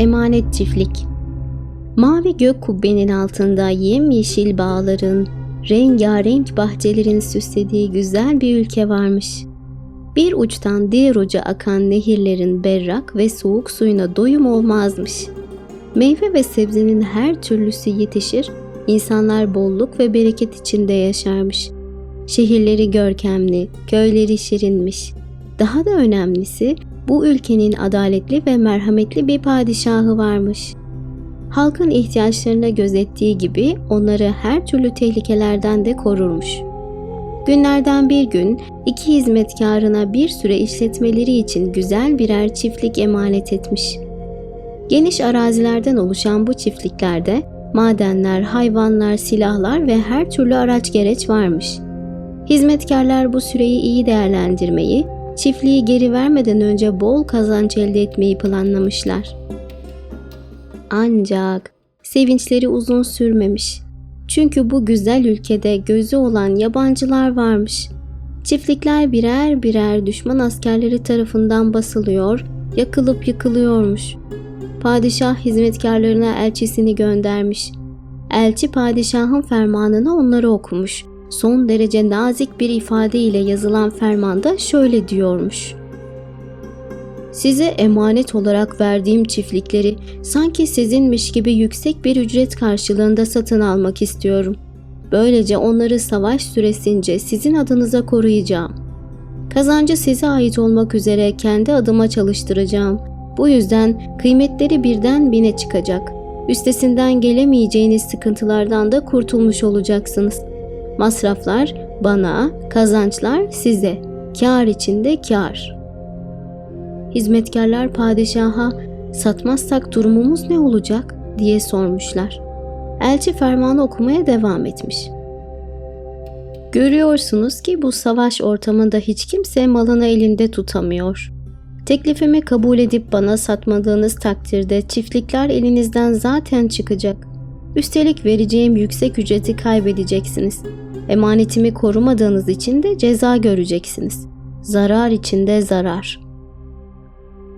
Emanet çiftlik. Mavi gök kubbenin altında yemyeşil bağların, rengarenk bahçelerin süslediği güzel bir ülke varmış. Bir uçtan diğer uca akan nehirlerin berrak ve soğuk suyuna doyum olmazmış. Meyve ve sebzenin her türlüsü yetişir, insanlar bolluk ve bereket içinde yaşarmış. Şehirleri görkemli, köyleri şirinmiş. Daha da önemlisi, bu ülkenin adaletli ve merhametli bir padişahı varmış. Halkın ihtiyaçlarına gözettiği gibi onları her türlü tehlikelerden de korurmuş. Günlerden bir gün iki hizmetkarına bir süre işletmeleri için güzel birer çiftlik emanet etmiş. Geniş arazilerden oluşan bu çiftliklerde madenler, hayvanlar, silahlar ve her türlü araç gereç varmış. Hizmetkarlar bu süreyi iyi değerlendirmeyi, çiftliği geri vermeden önce bol kazanç elde etmeyi planlamışlar. Ancak sevinçleri uzun sürmemiş. Çünkü bu güzel ülkede gözü olan yabancılar varmış. Çiftlikler birer birer düşman askerleri tarafından basılıyor, yakılıp yıkılıyormuş. Padişah hizmetkarlarına elçisini göndermiş. Elçi padişahın fermanını onlara okumuş. Son derece nazik bir ifadeyle yazılan fermanda şöyle diyormuş: "Size emanet olarak verdiğim çiftlikleri sanki sizinmiş gibi yüksek bir ücret karşılığında satın almak istiyorum. Böylece onları savaş süresince sizin adınıza koruyacağım. Kazancı size ait olmak üzere kendi adıma çalıştıracağım. Bu yüzden kıymetleri birden bine çıkacak. Üstesinden gelemeyeceğiniz sıkıntılardan da kurtulmuş olacaksınız. Masraflar bana, kazançlar size. Kâr içinde kâr." Hizmetkarlar padişaha "Satmazsak durumumuz ne olacak?" diye sormuşlar. Elçi fermanı okumaya devam etmiş. "Görüyorsunuz ki bu savaş ortamında hiç kimse malını elinde tutamıyor. Teklifimi kabul edip bana satmadığınız takdirde çiftlikler elinizden zaten çıkacak. Üstelik vereceğim yüksek ücreti kaybedeceksiniz. Emanetimi korumadığınız için de ceza göreceksiniz. Zarar içinde zarar."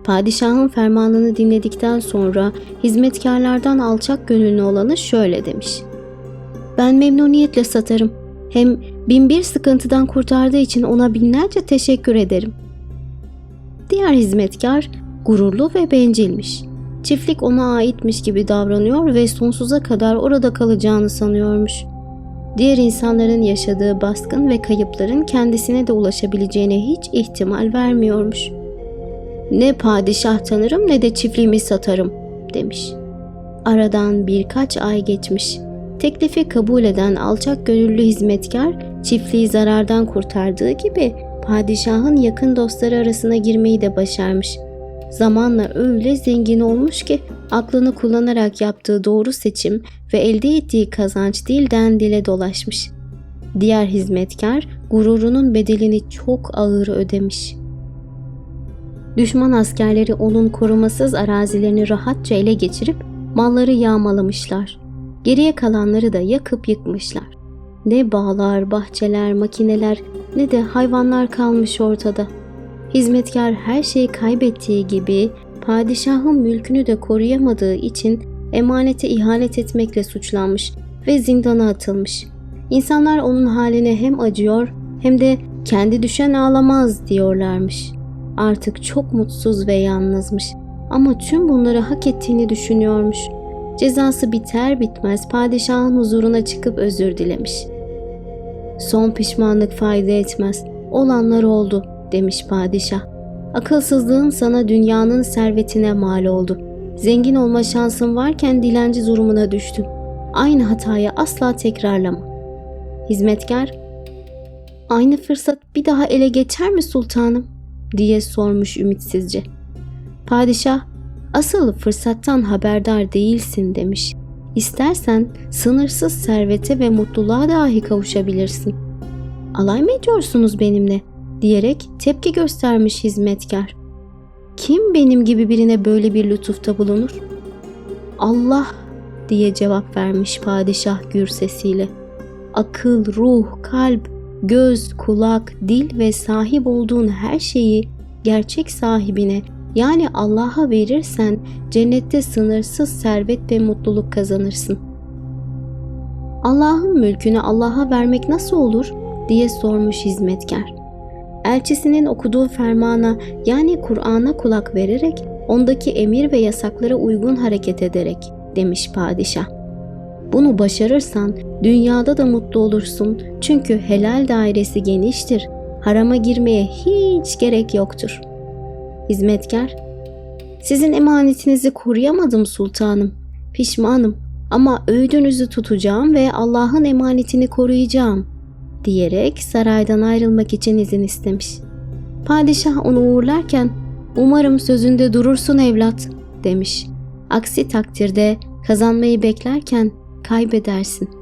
Padişahın fermanını dinledikten sonra hizmetkarlardan alçak gönüllü olanı şöyle demiş: "Ben memnuniyetle satarım. Hem binbir sıkıntıdan kurtardığı için ona binlerce teşekkür ederim." Diğer hizmetkar gururlu ve bencilmiş. Çiftlik ona aitmiş gibi davranıyor ve sonsuza kadar orada kalacağını sanıyormuş. Diğer insanların yaşadığı baskın ve kayıpların kendisine de ulaşabileceğine hiç ihtimal vermiyormuş. "Ne padişah tanırım ne de çiftliğimi satarım," demiş. Aradan birkaç ay geçmiş. Teklifi kabul eden alçak gönüllü hizmetkar çiftliği zarardan kurtardığı gibi padişahın yakın dostları arasına girmeyi de başarmış. Zamanla öyle zengin olmuş ki aklını kullanarak yaptığı doğru seçim ve elde ettiği kazanç dilden dile dolaşmış. Diğer hizmetkar gururunun bedelini çok ağır ödemiş. Düşman askerleri onun korumasız arazilerini rahatça ele geçirip malları yağmalamışlar. Geriye kalanları da yakıp yıkmışlar. Ne bağlar, bahçeler, makineler ne de hayvanlar kalmış ortada. Hizmetkar her şeyi kaybettiği gibi padişahın mülkünü de koruyamadığı için emanete ihanet etmekle suçlanmış ve zindana atılmış. İnsanlar onun haline hem acıyor hem de "kendi düşen ağlamaz" diyorlarmış. Artık çok mutsuz ve yalnızmış ama tüm bunları hak ettiğini düşünüyormuş. Cezası biter bitmez padişahın huzuruna çıkıp özür dilemiş. "Son pişmanlık fayda etmez. Olanlar oldu," demiş padişah. "Akılsızlığın sana dünyanın servetine mal oldu. Zengin olma şansın varken dilenci durumuna düştün. Aynı hatayı asla tekrarlama." Hizmetkar, "Aynı fırsat bir daha ele geçer mi sultanım?" diye sormuş ümitsizce. Padişah, "Asıl fırsattan haberdar değilsin," demiş. "İstersen sınırsız servete ve mutluluğa dahi kavuşabilirsin." "Alay mı ediyorsunuz benimle?" diyerek tepki göstermiş hizmetkar. "Kim benim gibi birine böyle bir lütufta bulunur?" "Allah," diye cevap vermiş padişah gür sesiyle. "Akıl, ruh, kalp, göz, kulak, dil ve sahip olduğun her şeyi gerçek sahibine, Yani Allah'a verirsen cennette sınırsız servet ve mutluluk kazanırsın. Allah'ın mülkünü Allah'a vermek nasıl olur diye sormuş hizmetkar. Elçisinin okuduğu fermana yani Kur'an'a kulak vererek ondaki emir ve yasaklara uygun hareket ederek demiş padişah. Bunu başarırsan dünyada da mutlu olursun çünkü helal dairesi geniştir. Harama girmeye hiç gerek yoktur. Hizmetkar, sizin emanetinizi koruyamadım sultanım. Pişmanım ama öğüdünüzü tutacağım ve Allah'ın emanetini koruyacağım diyerek saraydan ayrılmak için izin istemiş. Padişah onu uğurlarken umarım sözünde durursun evlat demiş. Aksi takdirde kazanmayı beklerken kaybedersin.